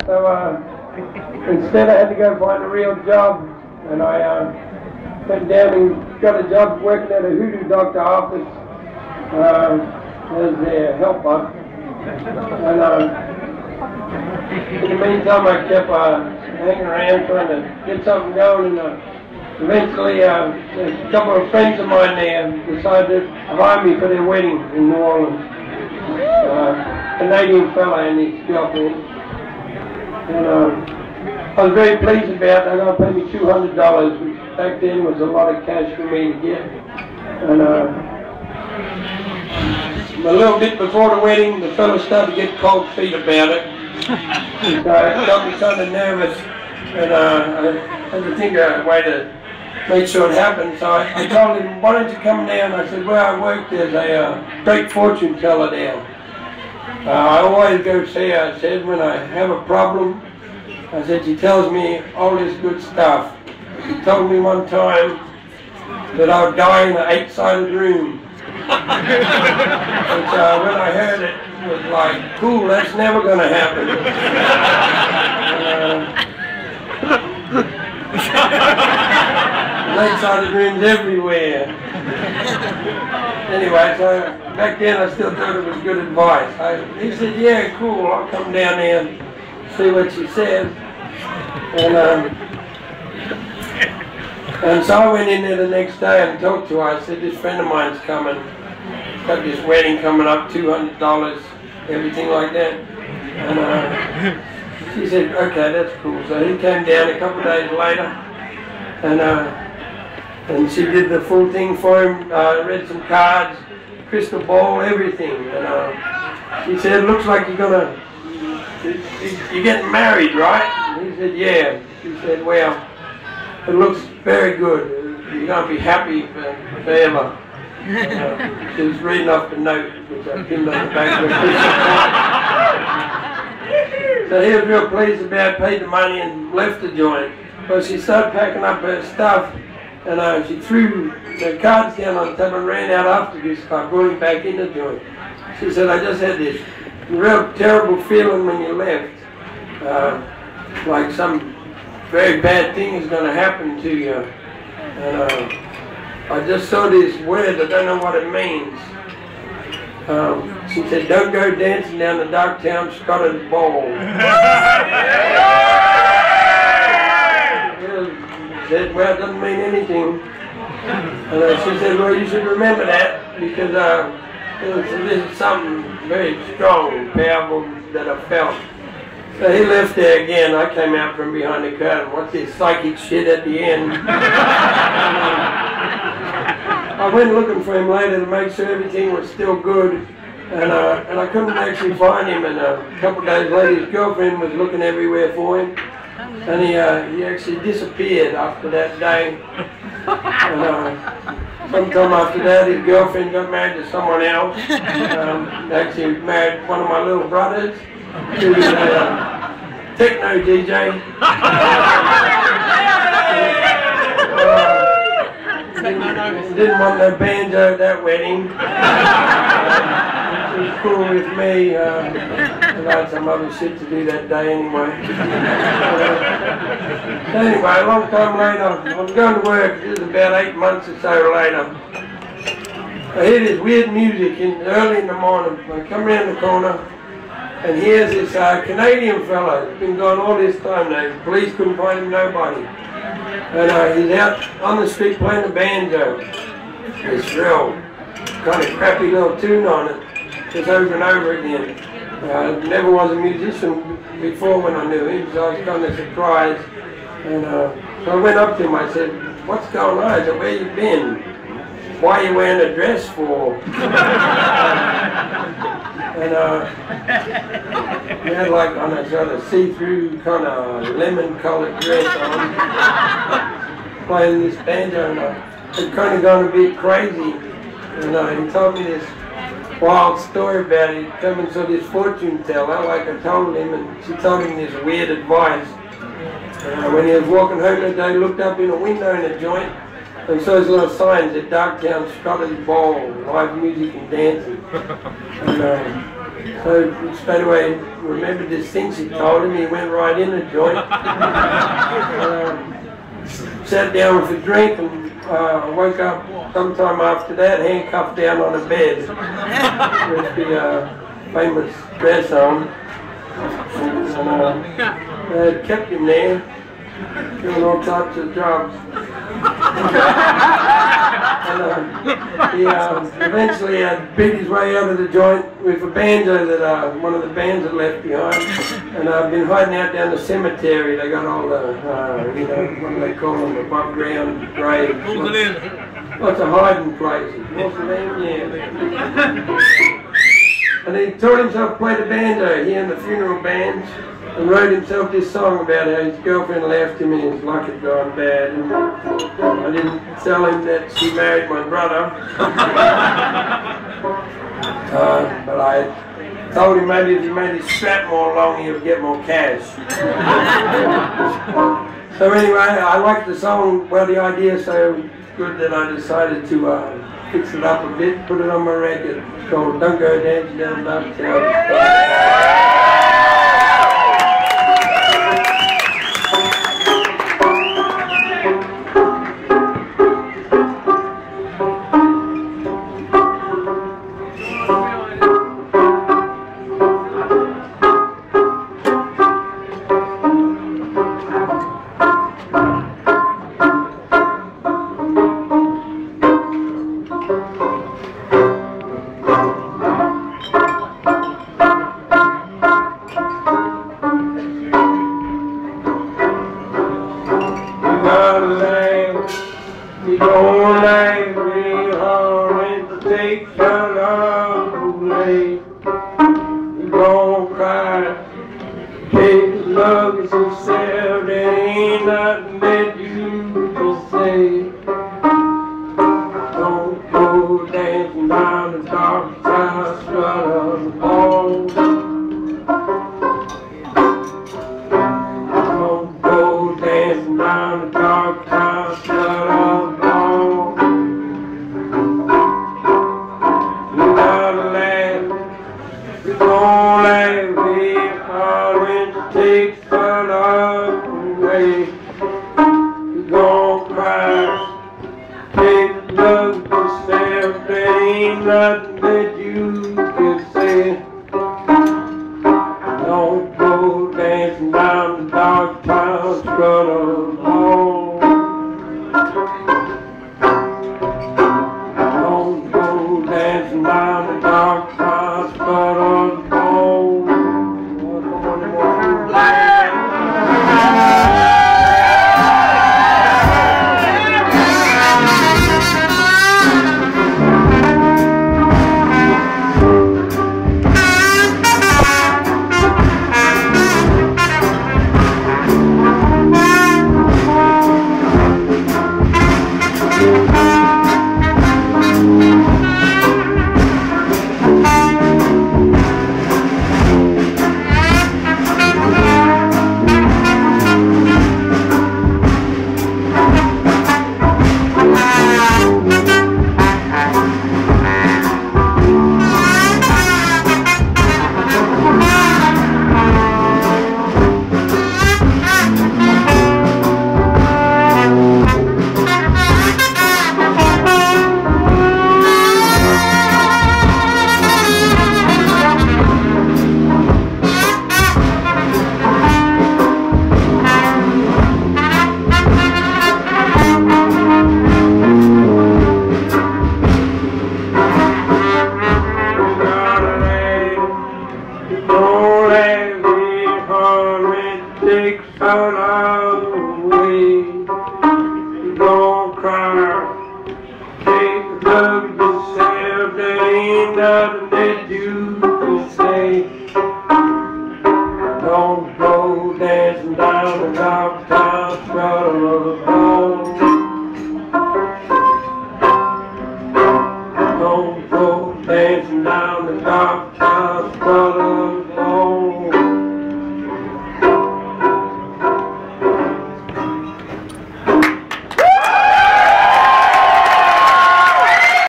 So instead I had to go find a real job, and I went down and got a job working at a hoodoo doctor office as their helper. And in the meantime I kept hanging around trying to get something going, and eventually a couple of friends of mine there decided to hire me for their wedding in New Orleans. Canadian fella and his girlfriend. And I was very pleased about that. They were going to pay me $200, which back then was a lot of cash for me to get. And a little bit before the wedding, the fella started to get cold feet about it. So it got me kind of nervous, and I had to think of a way to make sure it happened. So I told him, why don't you come down? I said, well, I work as a great fortune teller there. I always go see her. I said, when I have a problem, I said, she tells me all this good stuff. She told me one time that I would die in an 8-sided room. Which when I heard it, it was like, cool, that's never going to happen. 8-sided rooms everywhere. Anyway, so back then I still thought it was good advice. He said, yeah, cool, I'll come down there and see what she says. And so I went in there the next day and talked to her. I said, this friend of mine's coming. Got this wedding coming up, $200, everything like that. And she said, okay, that's cool. So he came down a couple of days later, and she did the full thing for him, read some cards, crystal ball, everything. And she said, looks like you're getting married, right? And he said, yeah. She said, well, it looks very good. You're going to be happy forever. She was reading off the note, which I pinned on the back of her. So he was real pleased about it, paid the money and left the joint. But she started packing up her stuff, and she threw the cards down on the table and ran out after this car, brought him back in the joint. She said, I just had this real terrible feeling when you left, like some very bad thing is going to happen to you. And I just saw this word, I don't know what it means. She said, don't go dancing down the Darktown Strutter ball. She said, well, it doesn't mean anything. And she said, well, you should remember that, because this is something very strong and powerful that I felt. So he left there again. I came out from behind the curtain. What's this psychic shit at the end? I went looking for him later to make sure everything was still good, and I couldn't actually find him. And a couple of days later, his girlfriend was looking everywhere for him, and he actually disappeared after that day. And sometime after that, his girlfriend got married to someone else. Actually married one of my little brothers, who was a techno DJ. Didn't want no banjo at that wedding. It was cool with me. I had some other shit to do that day anyway. Anyway, a long time later, I was going to work. This was about 8 months or so later. I hear this weird music early in the morning. I come around the corner, and here's this Canadian fella. He's been gone all this time now. The police couldn't find him, nobody. And he's out on the street playing the banjo. This real kind of crappy little tune on it, just over and over again. Never was a musician before when I knew him, so I was kind of surprised. And so I went up to him, I said, what's going on? I said, where you been? Why are you wearing a dress for? And he had like on a sort of see-through kind of lemon-colored dress on, playing this banjo, and it kind of gone a bit crazy. And he told me this wild story about it. He come and saw this fortune teller, like I told him, and she told him this weird advice. When he was walking home that day, looked up in a window in a joint, and saw these little signs at Darktown Strutters Ball, live music and dancing. And So straight away remembered this thing she told him. He went right in the joint. Sat down with a drink and woke up sometime after that, handcuffed down on a bed with the famous dress on. And they had kept him there, doing all types of jobs. And he eventually beat his way out of the joint with a banjo that one of the bands had left behind. And I've been hiding out down the cemetery. They got all the, you know, what do they call them, above ground graves. Lots of hiding places. What's the name? Yeah. And he taught himself to play the banjo, he and the funeral bands, and wrote himself this song about how his girlfriend left him and his luck had gone bad. And I didn't tell him that she married my brother. But I told him maybe if he made his strap more long, he would get more cash. So anyway, I liked the song, well, the idea so good that I decided to fix it up a bit, put it on my record. It's called Don't Go Dancing Down Darktown. Dancing down the Darktown.